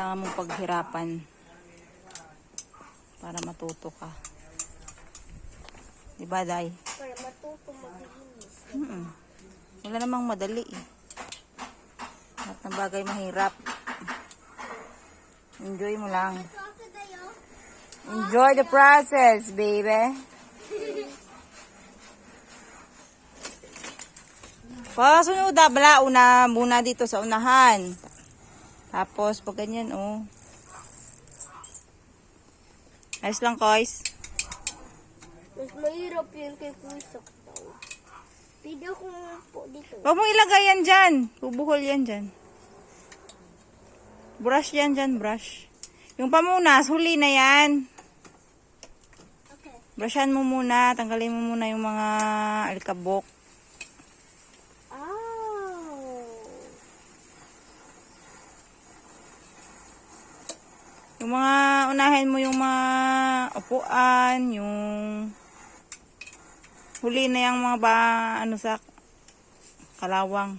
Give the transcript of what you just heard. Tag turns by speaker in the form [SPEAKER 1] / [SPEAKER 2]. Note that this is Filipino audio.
[SPEAKER 1] Kailangan mong paghirapan para matuto ka. Diba, Day?
[SPEAKER 2] Para matuto maglinis.
[SPEAKER 1] Wala namang madali eh. Lahat ng bagay mahirap. Enjoy mo lang. Enjoy the process, baby. Pasunod, bala, una muna dito sa unahan. Tapos, pag ganyan, oh. Ayos lang, guys.
[SPEAKER 2] Mas mahirap yun kay Kusak daw. Pwede akong po dito.
[SPEAKER 1] Huwag mong ilagay yan dyan. Bubuhol yan dyan. Brush yan dyan, brush. Yung pamunas, huli na yan.
[SPEAKER 2] Okay.
[SPEAKER 1] Brushan mo muna. Tanggalin mo muna yung mga alikabok. Yung mga, unahin mo yung mga upuan, yung huli na yung mga ano sa kalawang.